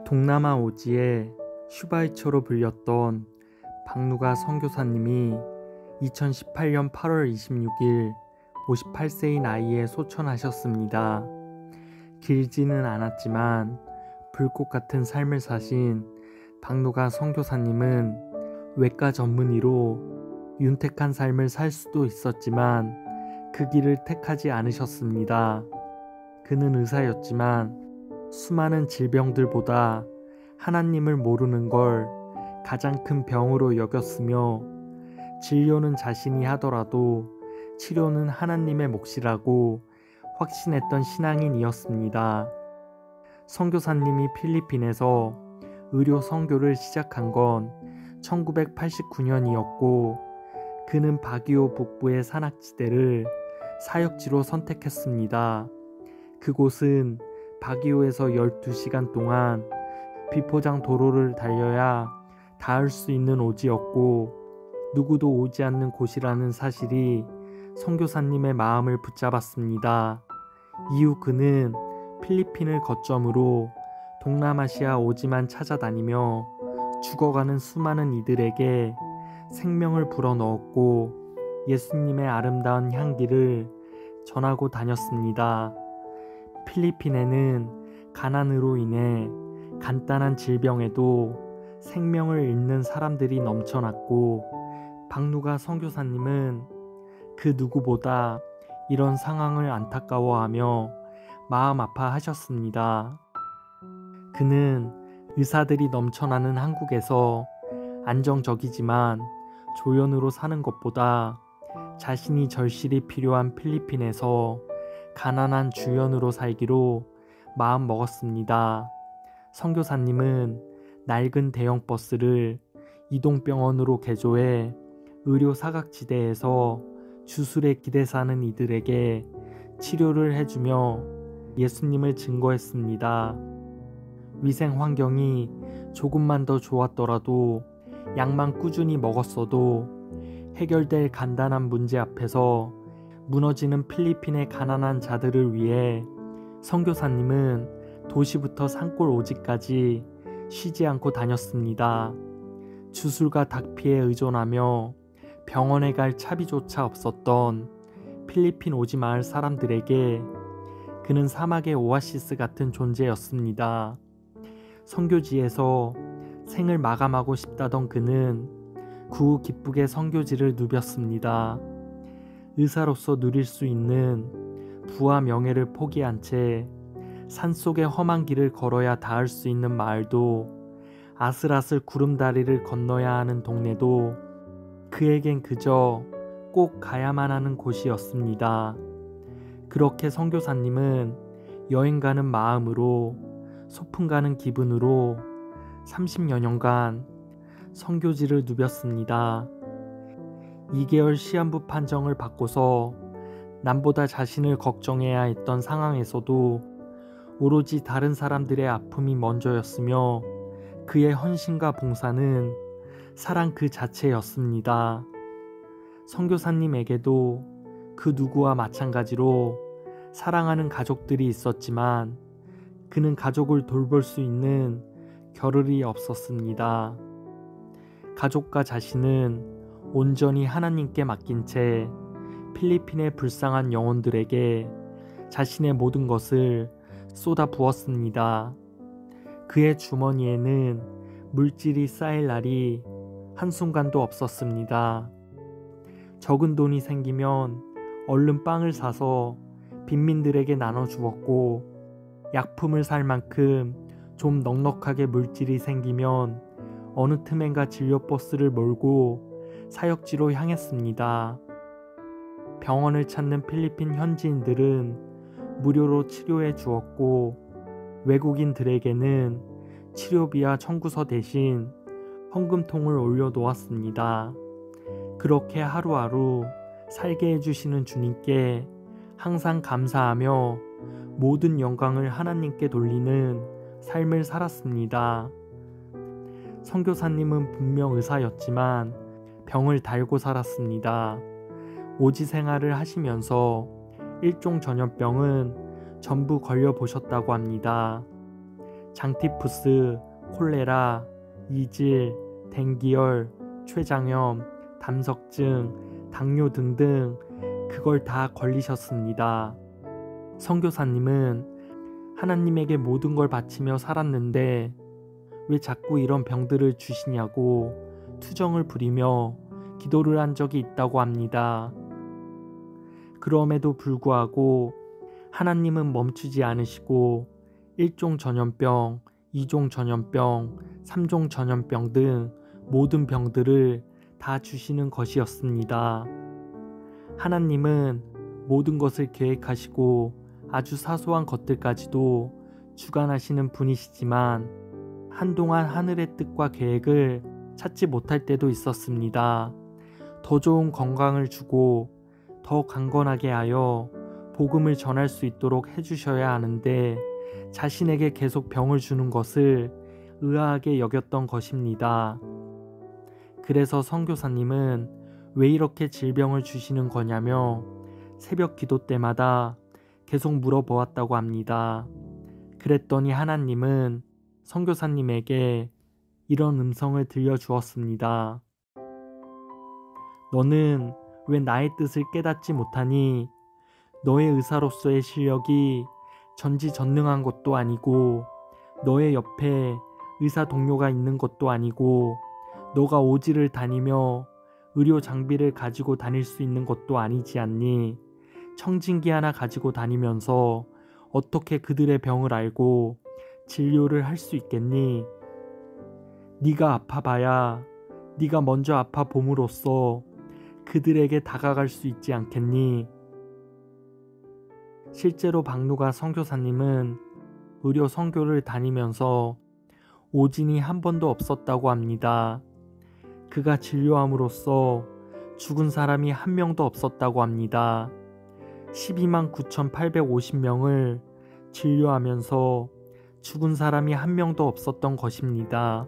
동남아 오지의 슈바이처로 불렸던 박누가 선교사님이 2018년 8월 26일 58세의 나이에 소천하셨습니다. 길지는 않았지만 불꽃 같은 삶을 사신 박누가 선교사님은 외과 전문의로 윤택한 삶을 살 수도 있었지만 그 길을 택하지 않으셨습니다. 그는 의사였지만 수많은 질병들보다 하나님을 모르는 걸 가장 큰 병으로 여겼으며 진료는 자신이 하더라도 치료는 하나님의 몫이라고 확신했던 신앙인이었습니다. 선교사님이 필리핀에서 의료 선교를 시작한 건 1989년이었고 그는 바기오 북부의 산악지대를 사역지로 선택했습니다. 그곳은 바기오에서 12시간 동안 비포장 도로를 달려야 닿을 수 있는 오지였고 누구도 오지 않는 곳이라는 사실이 선교사님의 마음을 붙잡았습니다. 이후 그는 필리핀을 거점으로 동남아시아 오지만 찾아다니며 죽어가는 수많은 이들에게 생명을 불어넣었고 예수님의 아름다운 향기를 전하고 다녔습니다. 필리핀에는 가난으로 인해 간단한 질병에도 생명을 잃는 사람들이 넘쳐났고 박누가 선교사님은 그 누구보다 이런 상황을 안타까워하며 마음 아파하셨습니다. 그는 의사들이 넘쳐나는 한국에서 안정적이지만 조연으로 사는 것보다 자신이 절실히 필요한 필리핀에서 가난한 주연으로 살기로 마음 먹었습니다. 선교사님은 낡은 대형 버스를 이동병원으로 개조해 의료 사각지대에서 주술에 기대 사는 이들에게 치료를 해주며 예수님을 증거했습니다. 위생 환경이 조금만 더 좋았더라도 약만 꾸준히 먹었어도 해결될 간단한 문제 앞에서 무너지는 필리핀의 가난한 자들을 위해 선교사님은 도시부터 산골 오지까지 쉬지 않고 다녔습니다. 주술과 닭피에 의존하며 병원에 갈 차비조차 없었던 필리핀 오지 마을 사람들에게 그는 사막의 오아시스 같은 존재였습니다. 선교지에서 생을 마감하고 싶다던 그는 구우 기쁘게 선교지를 누볐습니다. 의사로서 누릴 수 있는 부와 명예를 포기한 채 산속의 험한 길을 걸어야 닿을 수 있는 마을도 아슬아슬 구름다리를 건너야 하는 동네도 그에겐 그저 꼭 가야만 하는 곳이었습니다. 그렇게 선교사님은 여행 가는 마음으로 소풍 가는 기분으로 30여 년간 선교지를 누볐습니다. 2개월 시한부 판정을 받고서 남보다 자신을 걱정해야 했던 상황에서도 오로지 다른 사람들의 아픔이 먼저였으며 그의 헌신과 봉사는 사랑 그 자체였습니다. 선교사님에게도 그 누구와 마찬가지로 사랑하는 가족들이 있었지만 그는 가족을 돌볼 수 있는 겨를이 없었습니다. 가족과 자신은 온전히 하나님께 맡긴 채 필리핀의 불쌍한 영혼들에게 자신의 모든 것을 쏟아 부었습니다. 그의 주머니에는 물질이 쌓일 날이 한순간도 없었습니다. 적은 돈이 생기면 얼른 빵을 사서 빈민들에게 나눠주었고 약품을 살 만큼 좀 넉넉하게 물질이 생기면 어느 틈엔가 진료버스를 몰고 사역지로 향했습니다. 병원을 찾는 필리핀 현지인들은 무료로 치료해 주었고 외국인들에게는 치료비와 청구서 대신 헌금통을 올려놓았습니다. 그렇게 하루하루 살게 해주시는 주님께 항상 감사하며 모든 영광을 하나님께 돌리는 삶을 살았습니다. 선교사님은 분명 의사였지만 병을 달고 살았습니다. 오지 생활을 하시면서 일종 전염병은 전부 걸려보셨다고 합니다. 장티푸스, 콜레라, 이질, 댕기열, 췌장염, 담석증, 당뇨 등등 그걸 다 걸리셨습니다. 선교사님은 하나님에게 모든 걸 바치며 살았는데 왜 자꾸 이런 병들을 주시냐고 투정을 부리며 기도를 한 적이 있다고 합니다. 그럼에도 불구하고 하나님은 멈추지 않으시고 1종 전염병, 2종 전염병, 3종 전염병 등 모든 병들을 다 주시는 것이었습니다. 하나님은 모든 것을 계획하시고 아주 사소한 것들까지도 주관하시는 분이시지만 한동안 하늘의 뜻과 계획을 찾지 못할 때도 있었습니다. 더 좋은 건강을 주고 더 강건하게 하여 복음을 전할 수 있도록 해주셔야 하는데 자신에게 계속 병을 주는 것을 의아하게 여겼던 것입니다. 그래서 선교사님은 왜 이렇게 질병을 주시는 거냐며 새벽 기도 때마다 계속 물어보았다고 합니다. 그랬더니 하나님은 선교사님에게 이런 음성을 들려주었습니다. 너는 왜 나의 뜻을 깨닫지 못하니? 너의 의사로서의 실력이 전지전능한 것도 아니고 너의 옆에 의사 동료가 있는 것도 아니고 너가 오지를 다니며 의료 장비를 가지고 다닐 수 있는 것도 아니지 않니? 청진기 하나 가지고 다니면서 어떻게 그들의 병을 알고 진료를 할 수 있겠니? 네가 아파봐야 네가 먼저 아파봄으로써 그들에게 다가갈 수 있지 않겠니? 실제로 박누가 선교사님은 의료 선교를 다니면서 오진이 한 번도 없었다고 합니다. 그가 진료함으로써 죽은 사람이 한 명도 없었다고 합니다. 12만 9,850명을 진료하면서 죽은 사람이 한 명도 없었던 것입니다.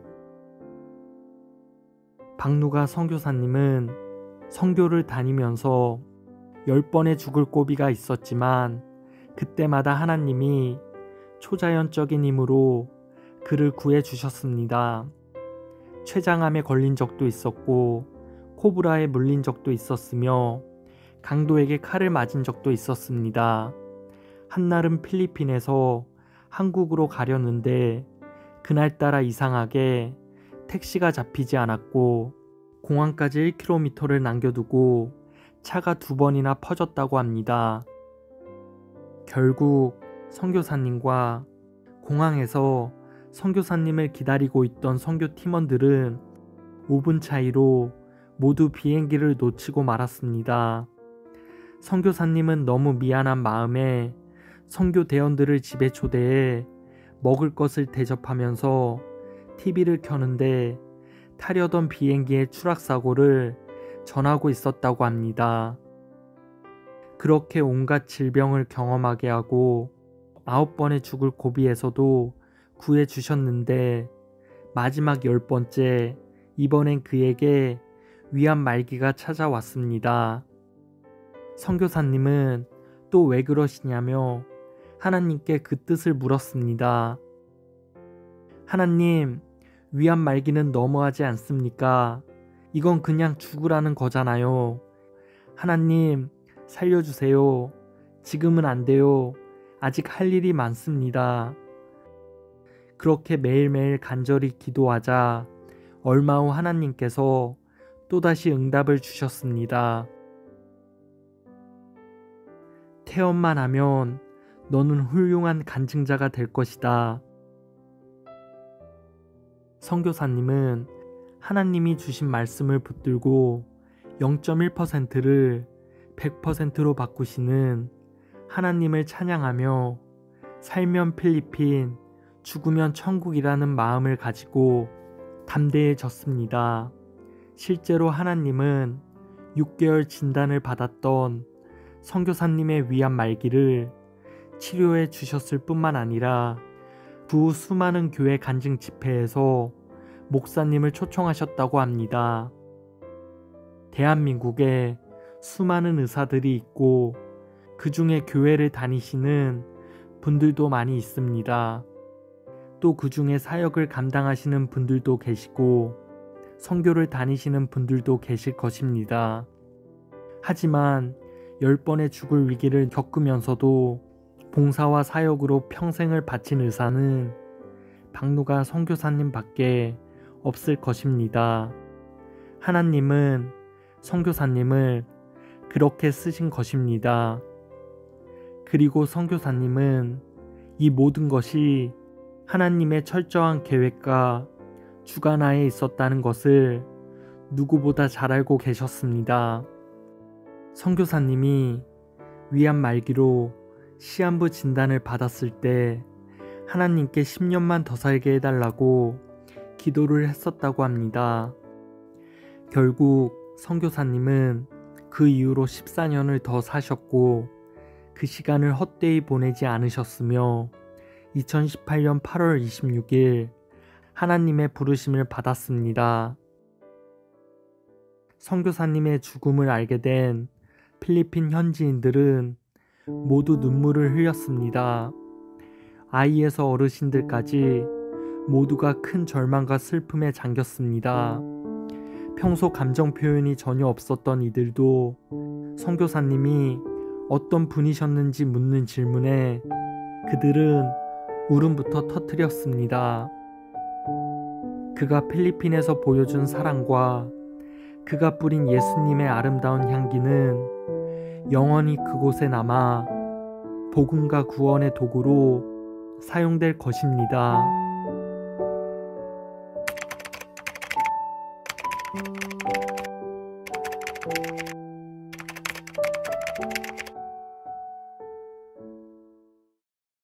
박누가 선교사님은 선교를 다니면서 10번의 죽을 고비가 있었지만 그때마다 하나님이 초자연적인 힘으로 그를 구해 주셨습니다. 췌장암에 걸린 적도 있었고 코브라에 물린 적도 있었으며 강도에게 칼을 맞은 적도 있었습니다. 한날은 필리핀에서 한국으로 가려는데 그날따라 이상하게 택시가 잡히지 않았고 공항까지 1km를 남겨두고 차가 2번이나 퍼졌다고 합니다. 결국 선교사님과 공항에서 선교사님을 기다리고 있던 선교 팀원들은 5분 차이로 모두 비행기를 놓치고 말았습니다. 선교사님은 너무 미안한 마음에 선교 대원들을 집에 초대해 먹을 것을 대접하면서 TV를 켜는데 타려던 비행기의 추락사고를 전하고 있었다고 합니다. 그렇게 온갖 질병을 경험하게 하고 9번의 죽을 고비에서도 구해 주셨는데 마지막 10번째 이번엔 그에게 위암 말기가 찾아왔습니다. 선교사님은 또 왜 그러시냐며 하나님께 그 뜻을 물었습니다. 하나님, 위암 말기는 너무하지 않습니까? 이건 그냥 죽으라는 거잖아요. 하나님, 살려주세요. 지금은 안 돼요. 아직 할 일이 많습니다. 그렇게 매일매일 간절히 기도하자 얼마 후 하나님께서 또다시 응답을 주셨습니다. 태엄만 하면 너는 훌륭한 간증자가 될 것이다. 선교사님은 하나님이 주신 말씀을 붙들고 0.1%를 100%로 바꾸시는 하나님을 찬양하며 살면 필리핀, 죽으면 천국이라는 마음을 가지고 담대해졌습니다. 실제로 하나님은 6개월 진단을 받았던 선교사님의 위암 말기를 치료해 주셨을 뿐만 아니라 그 수많은 교회 간증 집회에서 목사님을 초청하셨다고 합니다. 대한민국에 수많은 의사들이 있고 그 중에 교회를 다니시는 분들도 많이 있습니다. 또 그 중에 사역을 감당하시는 분들도 계시고 선교를 다니시는 분들도 계실 것입니다. 하지만 10번의 죽을 위기를 겪으면서도 봉사와 사역으로 평생을 바친 의사는 박누가 선교사님 밖에 없을 것입니다. 하나님은 선교사님을 그렇게 쓰신 것입니다. 그리고 선교사님은 이 모든 것이 하나님의 철저한 계획과 주관하에 있었다는 것을 누구보다 잘 알고 계셨습니다. 선교사님이 위암 말기로 시한부 진단을 받았을 때 하나님께 10년만 더 살게 해달라고 기도를 했었다고 합니다. 결국 선교사님은 그 이후로 14년을 더 사셨고 그 시간을 헛되이 보내지 않으셨으며 2018년 8월 26일 하나님의 부르심을 받았습니다. 선교사님의 죽음을 알게 된 필리핀 현지인들은 모두 눈물을 흘렸습니다. 아이에서 어르신들까지 모두가 큰 절망과 슬픔에 잠겼습니다. 평소 감정 표현이 전혀 없었던 이들도 선교사님이 어떤 분이셨는지 묻는 질문에 그들은 울음부터 터뜨렸습니다. 그가 필리핀에서 보여준 사랑과 그가 뿌린 예수님의 아름다운 향기는 영원히 그곳에 남아 복음과 구원의 도구로 사용될 것입니다.